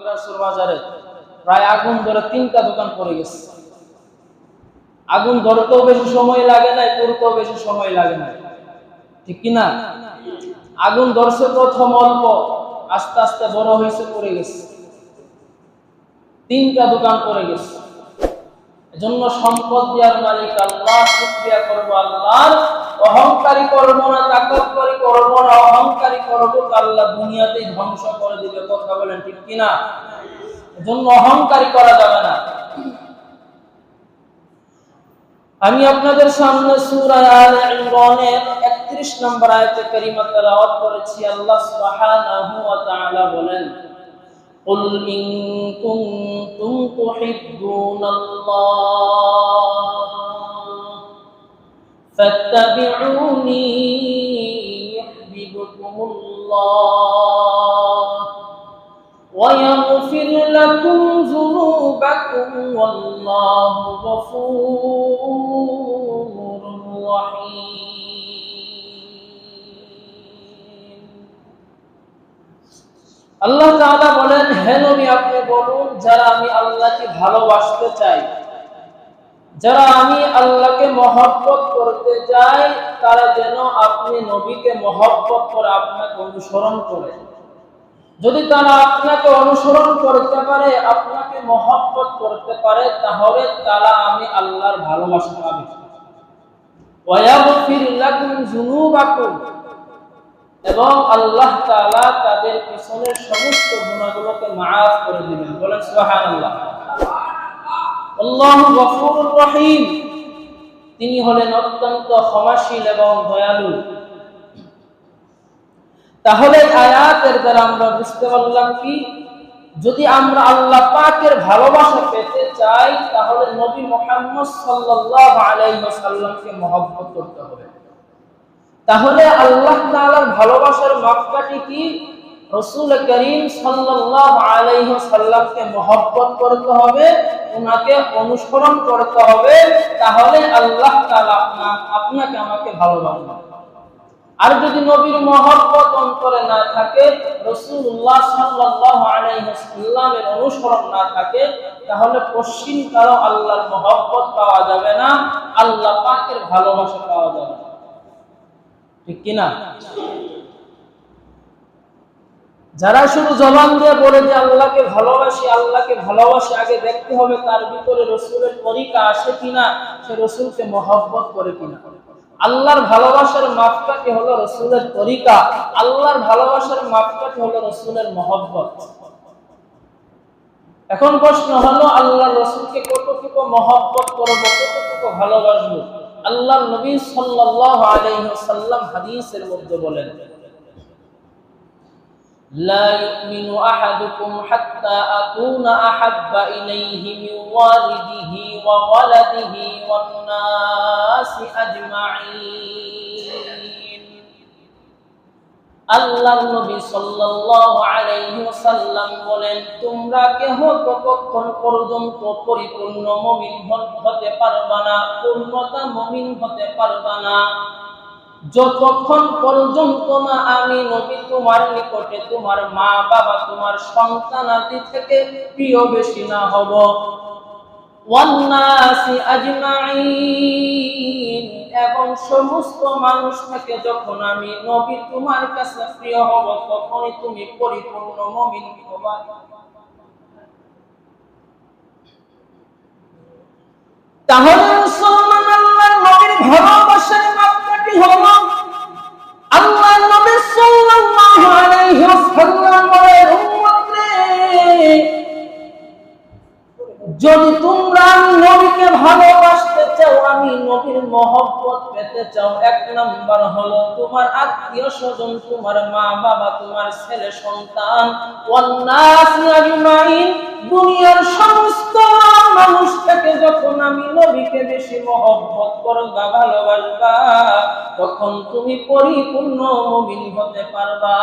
আগ্রাসুর বাজারে প্রায় আগুন ধরে 3টা দোকান পড়ে গেছে। আগুন ধরতেও বেশি সময় লাগে না, পুরোতেও বেশি সময় লাগে না, ঠিক কিনা? আগুন ধরছে প্রথম অল্প, আস্তে আস্তে বড় হয়েছে, পড়ে গেছে, 3টা দোকান পড়ে গেছে। এজন্য সম্পদ দেওয়ার মালিক আল্লাহ, শুকরিয়া করব আল্লাহর। অহংকারী করব না, তাকাব্বুরি করব না, অহংকারী করব আল্লাহ দুনিয়াতেই ধ্বংস করে দিবে। কথা বলেন ঠিক কিনা? এজন্য অহংকারী করা যাবে না। আমি আপনাদের সামনে সূরা আলে ইমরানের 31 নম্বর আয়াতে কারিমা তেলাওয়াত করেছি। আল্লাহ সুবহানাহু ওয়া তাআলা বলেন, কুল ইন কুনতুম তুহিব্বুনাল্লাহ ফাত্তাবিউনি ইউহিব্বুকুমুল্লাহ ওয়া ইয়াগফির লাকুম যুনুবাকুম ওয়াল্লাহু গফুরুর রহিম। আল্লাহ তাআলা বলেন, হে নবী আপনি বলুন, যারা আমি আল্লাহকে ভালোবাসতে চাই, যারা আমি আল্লাহকে মহব্বত করতে চাই, তারা যেন আপনি নবীকে মহব্বত করে আপনাকে অনুসরণ করে। যদি তারা আপনাকে অনুসরণ করতে পারে, আপনাকে মহব্বত করতে পারে, তাহলে তারা আমি আল্লাহর ভালোবাসা পাবে। ওয়া ইয়াগফির লাকুম যুনুবাকুম, এবং আল্লাহ তাআলা তাদের পিছনের সমস্ত গুনাহগুলোকে মাফ করে দিবেন। বলেন সুবহানাল্লাহ। আল্লাহু গফুরুর রহিম, তিনি হলেন অত্যন্ত ক্ষমাশীল এবং দয়ালু। তাহলে আয়াতের দ্বারা আমরা বুঝতে পারলাম কি, যদি আমরা আল্লাহ পাকের ভালোবাসা পেতে চাই, তাহলে নবী মুহাম্মদ সাল্লাল্লাহু আলাইহি ওয়াসাল্লামকে মহব্বত করতে হবে। তাহলে আল্লাহ তাআলার ভালোবাসার মাপকাঠি কি? রাসূল করিম সাল্লাল্লাহু আলাইহি ওয়াসাল্লামকে মহব্বত করতে হবে, ওনাকে অনুসরণ করতে হবে, তাহলে আল্লাহ তাআলা আপনাকে আমাকে ভালোবাসবেন। আর যদি নবীর মহব্বত অন্তরে না থাকে, রাসূলুল্লাহ সাল্লাল্লাহু আলাইহি ওয়াসাল্লামের অনুসরণ না থাকে, তাহলে পশ্চিম কালো আল্লাহর মহব্বত পাওয়া যাবে না, আল্লাহ পাকের ভালোবাসা পাওয়া যাবে না, ঠিক কিনা? যারা শুধু জবান দিয়ে বলে যে আল্লাহকে ভালোবাসি, আল্লাহকে ভালোবাসি, আগে দেখতে হবে তার ভিতরে রাসূলের তরিকা আসে কিনা, সে রাসূলকে মহব্বত করে কিনা। আল্লাহর ভালোবাসার মাপকাঠি হলো রাসূলের তরিকা, আল্লাহর ভালোবাসার মাপকাঠি হলো রাসূলের মহব্বত। এখন প্রশ্ন হলো, আল্লাহর রাসূলকে কতটুকু মহব্বত করব, কতটুকু ভালোবাসবো? আল্লাহর নবী সাল্লাল্লাহু আলাইহি ওয়াসাল্লাম হাদিসের মধ্যে বলেন, লা ইউমিনু আহাদুকুম হাত্তা আকুনা আহাব্বা ইলাইহি মিন ওয়ালিদিহি ওয়া ওয়ালাদিহি ওয়ান নাসি আজমাইন। আল্লাহর নবী সাল্লাল্লাহু আলাইহি ওয়াসাল্লাম বলেন, তোমরা কেহ ততক্ষণ পর্যন্ত পরিপূর্ণ মুমিন হতে পারবা না, পূর্ণতা মুমিন হতে পারবা না, যতক্ষণ পর্যন্ত না আমি নবী তোমার নিকটে তোমার মা বাবা, তোমার সন্তানাদি থেকে প্রিয় বেশি না হব। ওয়ান নাসি আজমাইন, এবং সমস্ত মানুষ থেকে যখন আমি নবী তোমার কাছে প্রিয় হব, তখনই তুমি পরিপূর্ণ মুমিন হবা। তাহলে মুসলমান আল্লাহর নবীর ভালোবাসার মাপকাঠি হলো আল্লাহর নবী সাল্লাল্লাহু আলাইহি ওয়াসাল্লামের উম্মত রে, যদি তোমরা নবীকে ভালোবাসতে চাও, আমি নবীর মহব্বত পেতে চাও, এক নাম্বার হলো তোমার আত্মীয় স্বজন, তোমার মা বাবা, তোমার ছেলে সন্তান, ওয়ান নাস আজমাইন, দুনিয়ার সমস্ত মানুষ থেকে যখন আমি নবীকে বেশি মহব্বত করবা, ভালোবাসবা, তখন তুমি পরিপূর্ণ মুমিন হতে পারবা।